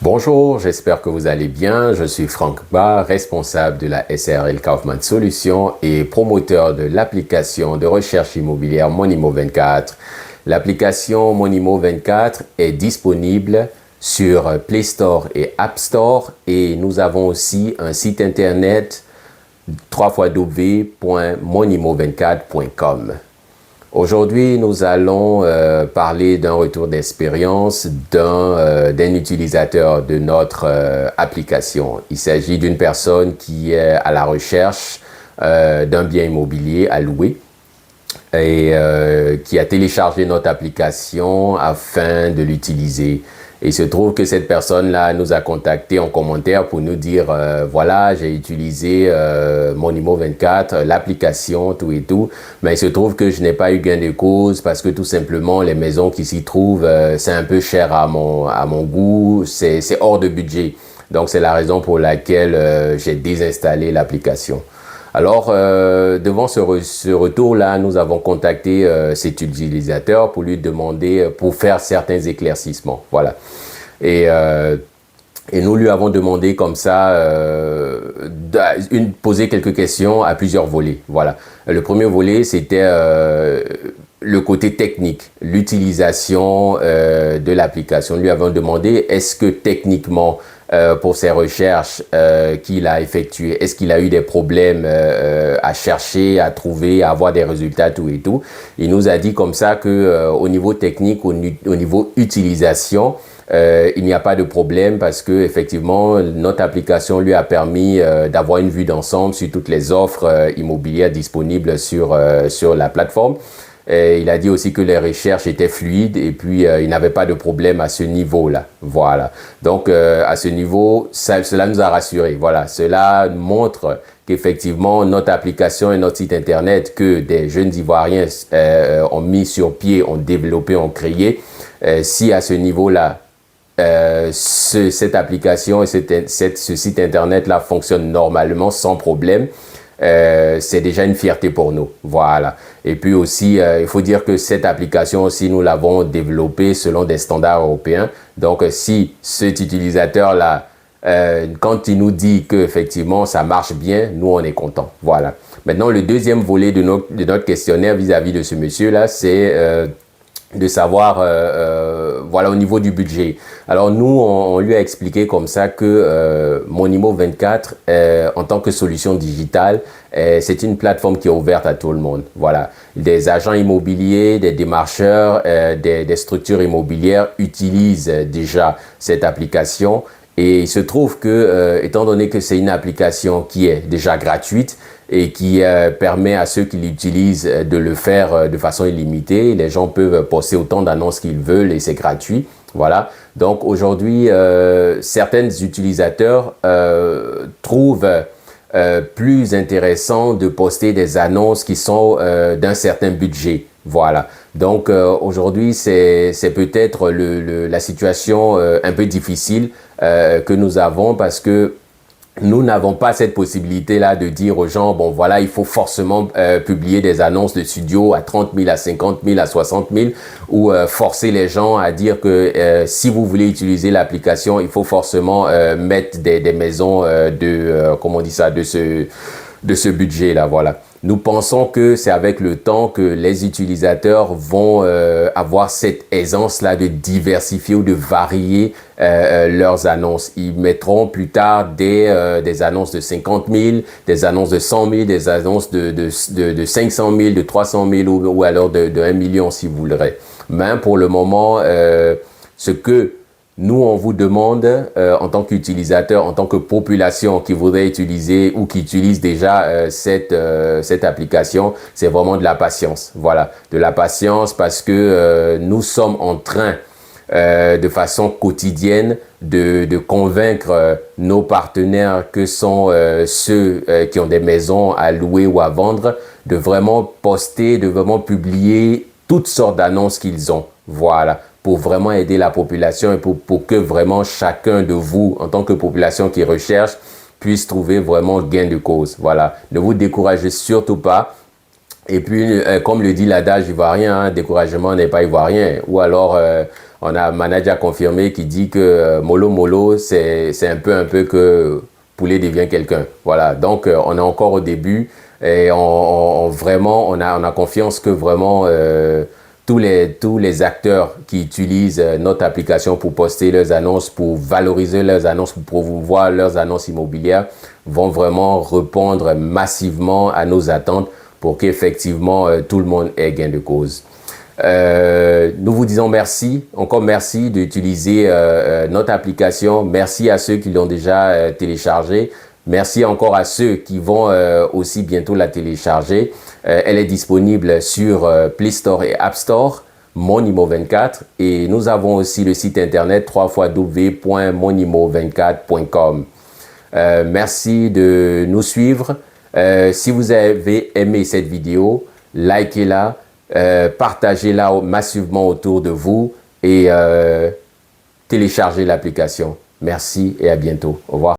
Bonjour, j'espère que vous allez bien. Je suis Franck Ba, responsable de la SARL Kaufman Solutions et promoteur de l'application de recherche immobilière Monimo24. L'application Monimo24 est disponible sur Play Store et App Store et nous avons aussi un site internet www.monimo24.com. Aujourd'hui, nous allons parler d'un retour d'expérience d'un utilisateur de notre application. Il s'agit d'une personne qui est à la recherche d'un bien immobilier à louer et qui a téléchargé notre application afin de l'utiliser. Et il se trouve que cette personne-là nous a contacté en commentaire pour nous dire voilà, j'ai utilisé Monimo24, l'application, tout et tout, mais il se trouve que je n'ai pas eu gain de cause parce que tout simplement les maisons qui s'y trouvent, c'est un peu cher à mon goût, c'est hors de budget. Donc c'est la raison pour laquelle j'ai désinstallé l'application. Alors, devant ce retour-là, nous avons contacté cet utilisateur pour lui demander, pour faire certains éclaircissements. Voilà. Et nous lui avons demandé comme ça, poser quelques questions à plusieurs volets. Voilà. Le premier volet, c'était le côté technique, l'utilisation de l'application. Nous lui avons demandé, est-ce que techniquement, pour ses recherches qu'il a effectuées, est-ce qu'il a eu des problèmes à chercher, à trouver, à avoir des résultats, tout et tout. Il nous a dit comme ça que au niveau technique, au niveau utilisation, il n'y a pas de problème parce que effectivement notre application lui a permis d'avoir une vue d'ensemble sur toutes les offres immobilières disponibles sur la plateforme. Et il a dit aussi que les recherches étaient fluides et puis il n'avait pas de problème à ce niveau-là. Voilà. Donc à ce niveau, cela nous a rassurés. Voilà. Cela montre qu'effectivement notre application et notre site internet que des jeunes Ivoiriens ont mis sur pied, ont développé, ont créé. Si à ce niveau-là, cette application et ce site internet-là fonctionne normalement sans problème, c'est déjà une fierté pour nous. Voilà. Et puis aussi, il faut dire que cette application aussi, nous l'avons développée selon des standards européens. Donc, si cet utilisateur-là, quand il nous dit qu'effectivement, ça marche bien, nous, on est content. Voilà. Maintenant, le deuxième volet de notre questionnaire vis-à-vis de ce monsieur-là, c'est de savoir, voilà, au niveau du budget. Alors nous, on lui a expliqué comme ça que Monimo24, en tant que solution digitale, c'est une plateforme qui est ouverte à tout le monde. Voilà, des agents immobiliers, des démarcheurs, des structures immobilières utilisent déjà cette application. Et il se trouve que, étant donné que c'est une application qui est déjà gratuite et qui permet à ceux qui l'utilisent de le faire de façon illimitée, les gens peuvent poster autant d'annonces qu'ils veulent et c'est gratuit. Voilà. Donc aujourd'hui, certains utilisateurs trouvent plus intéressant de poster des annonces qui sont d'un certain budget. Voilà. Donc aujourd'hui, c'est peut-être la situation un peu difficile que nous avons parce que nous n'avons pas cette possibilité-là de dire aux gens, bon voilà, il faut forcément publier des annonces de studio à 30 000, à 50 000, à 60 000 ou forcer les gens à dire que si vous voulez utiliser l'application, il faut forcément mettre des maisons comment on dit ça, de ce budget-là, voilà. Nous pensons que c'est avec le temps que les utilisateurs vont avoir cette aisance-là de diversifier ou de varier leurs annonces. Ils mettront plus tard des annonces de 50 000, des annonces de 100 000, des annonces de 500 000, de 300 000 ou alors de 1 million si vous voulez. Mais pour le moment, ce que nous, on vous demande, en tant qu'utilisateur, en tant que population qui voudrait utiliser ou qui utilise déjà cette application, c'est vraiment de la patience. Voilà, de la patience parce que nous sommes en train, de façon quotidienne, de convaincre nos partenaires que sont ceux qui ont des maisons à louer ou à vendre, de vraiment poster, de vraiment publier toutes sortes d'annonces qu'ils ont. Voilà, pour vraiment aider la population et pour que vraiment chacun de vous, en tant que population qui recherche, puisse trouver vraiment gain de cause. Voilà, ne vous découragez surtout pas. Et puis, comme le dit l'adage ivoirien, hein, découragement n'est pas ivoirien. Ou alors, on a un manager confirmé qui dit que mollo mollo, c'est un peu que poulet devient quelqu'un. Voilà, donc on est encore au début et vraiment, on a confiance que vraiment tous les acteurs qui utilisent notre application pour poster leurs annonces, pour valoriser leurs annonces, pour promouvoir leurs annonces immobilières, vont vraiment répondre massivement à nos attentes pour qu'effectivement tout le monde ait gain de cause. Nous vous disons merci, encore merci d'utiliser notre application. Merci à ceux qui l'ont déjà téléchargée. Merci encore à ceux qui vont aussi bientôt la télécharger. Elle est disponible sur Play Store et App Store, Monimo24. Et nous avons aussi le site internet www.monimo24.com. Merci de nous suivre. Si vous avez aimé cette vidéo, likez-la, partagez-la massivement autour de vous et téléchargez l'application. Merci et à bientôt. Au revoir.